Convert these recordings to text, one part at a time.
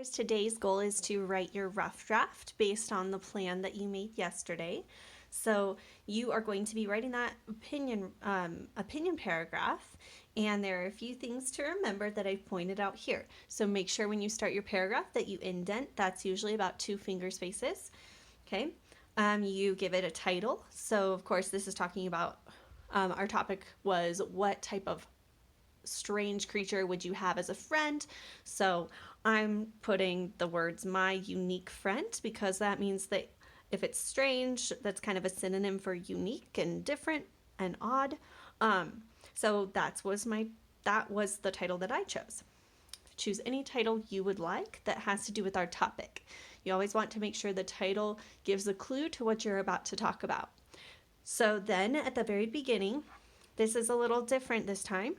Learners, today's goal is to write your rough draft based on the plan that you made yesterday. So you are going to be writing that opinion paragraph, and there are a few things to remember that I've pointed out here. So make sure when you start your paragraph that you indent. That's usually about 2 finger spaces. Okay. You give it a title. So of course this is talking about our topic was what type of strange creature would you have as a friend. So I'm putting the words my unique friend because that means that if it's strange, that's kind of a synonym for unique and different and odd. So that was the title that I chose. Choose any title you would like that has to do with our topic. You always want to make sure the title gives a clue to what you're about to talk about. So then at the very beginning, this is a little different this time.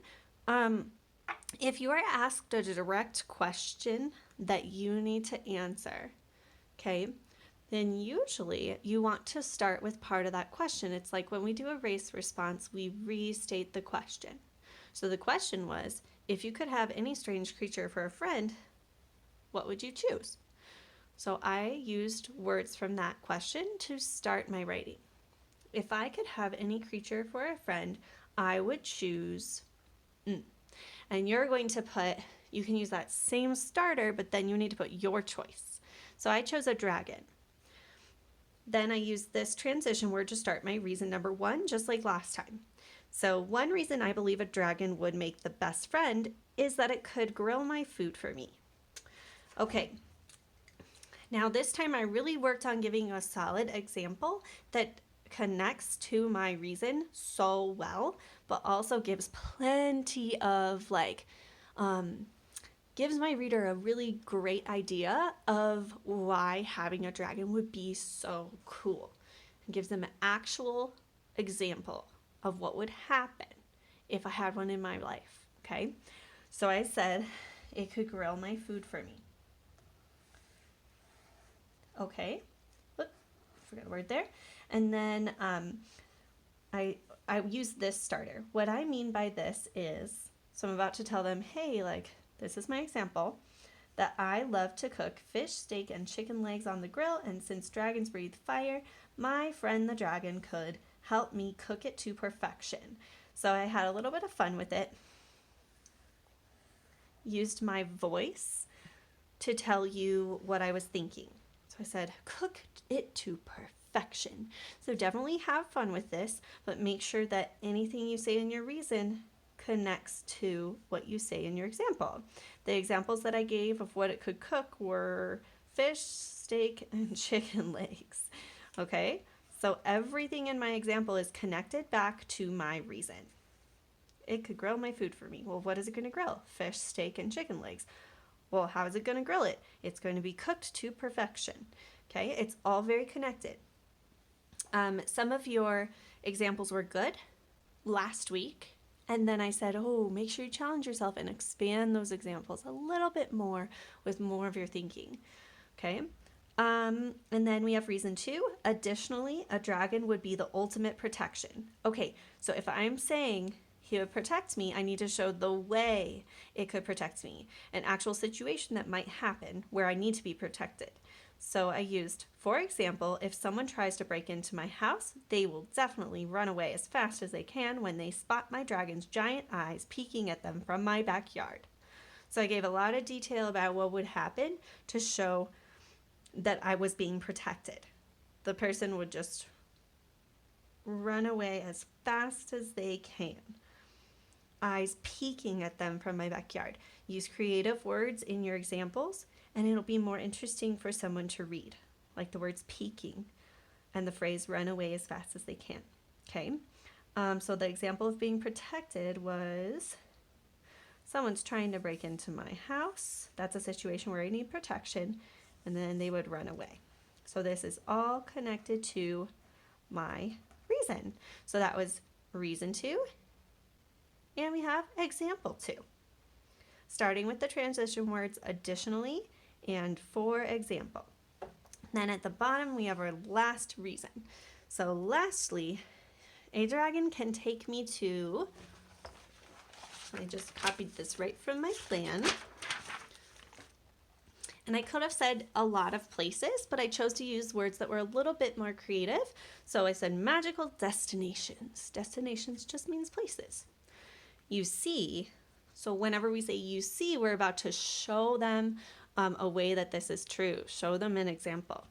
If you are asked a direct question that you need to answer, okay, then usually you want to start with part of that question. It's like when we do a race response, we restate the question. So the question was, if you could have any strange creature for a friend, what would you choose? So I used words from that question to start my writing. If I could have any creature for a friend, I would choose and you're going to you can use that same starter, but then you need to put your choice. So I chose a dragon. Then I used this transition word to start my reason number 1, just like last time. So one reason I believe a dragon would make the best friend is that it could grill my food for me. Okay, now this time I really worked on giving a solid example that connects to my reason so well, but also gives plenty of gives my reader a really great idea of why having a dragon would be so cool. It gives them an actual example of what would happen if I had one in my life. Okay, so I said it could grill my food for me. Okay, look, forgot a word there. And then I use this starter. What I mean by this is, so I'm about to tell them, hey, this is my example, that I love to cook fish, steak, and chicken legs on the grill, and since dragons breathe fire, my friend the dragon could help me cook it to perfection. So I had a little bit of fun with it. Used my voice to tell you what I was thinking. So I said, cook it to perfection. So definitely have fun with this, but make sure that anything you say in your reason connects to what you say in your example. The examples that I gave of what it could cook were fish, steak, and chicken legs. Okay, so everything in my example is connected back to my reason. It could grill my food for me. Well, what is it going to grill? Fish, steak, and chicken legs. Well, how is it going to grill it? It's going to be cooked to perfection. Okay, it's all very connected. Some of your examples were good last week, and then I said, oh, make sure you challenge yourself and expand those examples a little bit more with more of your thinking. Okay, and then we have reason 2. Additionally, a dragon would be the ultimate protection. Okay, so if I'm saying he would protect me, I need to show the way it could protect me, an actual situation that might happen where I need to be protected. So I used, for example, if someone tries to break into my house, they will definitely run away as fast as they can when they spot my dragon's giant eyes peeking at them from my backyard. So I gave a lot of detail about what would happen to show that I was being protected. The person would just run away as fast as they can. Eyes peeking at them from my backyard. Use creative words in your examples, and it'll be more interesting for someone to read, like the words peeking and the phrase run away as fast as they can. Okay, so the example of being protected was someone's trying to break into my house. That's a situation where I need protection, and then they would run away. So this is all connected to my reason. So that was reason 2. And we have example 2, starting with the transition words additionally and for example. Then at the bottom, we have our last reason. So lastly, a dragon can take me to, I just copied this right from my plan. And I could have said a lot of places, but I chose to use words that were a little bit more creative. So I said magical destinations. Destinations just means places. You see, so whenever we say you see, we're about to show them a way that this is true. Show them an example.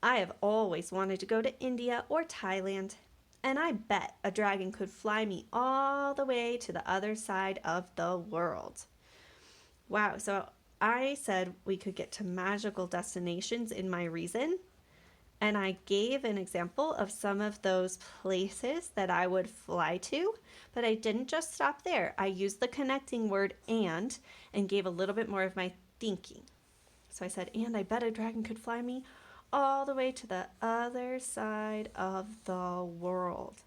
I have always wanted to go to India or Thailand, and I bet a dragon could fly me all the way to the other side of the world. Wow, so I said we could get to magical destinations in my reason, and I gave an example of some of those places that I would fly to, but I didn't just stop there. I used the connecting word and gave a little bit more of my thinking. So I said, and I bet a dragon could fly me all the way to the other side of the world.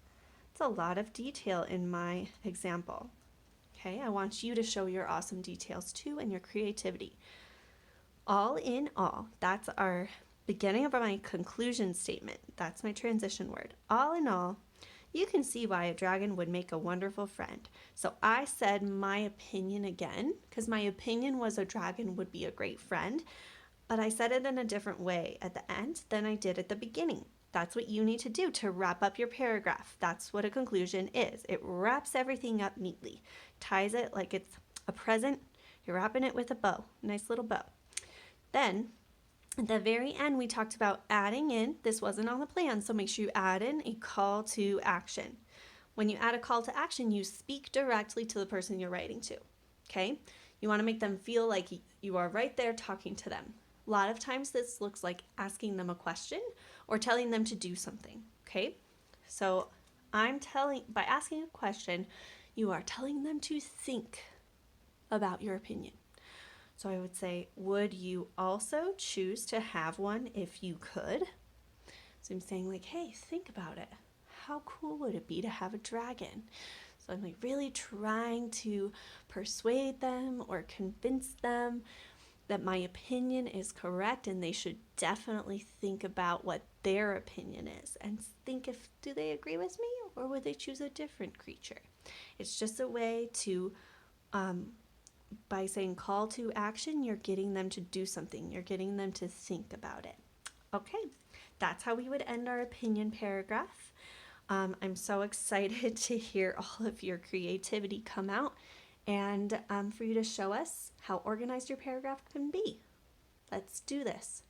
It's a lot of detail in my example. Okay, I want you to show your awesome details too and your creativity. All in all, that's our beginning of my conclusion statement. That's my transition word. All in all, you can see why a dragon would make a wonderful friend. So I said my opinion again, because my opinion was a dragon would be a great friend, but I said it in a different way at the end than I did at the beginning. That's what you need to do to wrap up your paragraph. That's what a conclusion is. It wraps everything up neatly, ties it like it's a present. You're wrapping it with a bow, nice little bow. Then at the very end, we talked about adding in, this wasn't on the plan, so make sure you add in a call to action. When you add a call to action, you speak directly to the person you're writing to, okay? You want to make them feel like you are right there talking to them. A lot of times this looks like asking them a question or telling them to do something, okay? So by asking a question, you are telling them to think about your opinion. So I would say, would you also choose to have one if you could? So I'm saying like, hey, think about it. How cool would it be to have a dragon? So I'm like really trying to persuade them or convince them that my opinion is correct and they should definitely think about what their opinion is and think do they agree with me or would they choose a different creature? It's just a way to by saying call to action, you're getting them to do something. You're getting them to think about it. Okay, that's how we would end our opinion paragraph. I'm so excited to hear all of your creativity come out and for you to show us how organized your paragraph can be. Let's do this.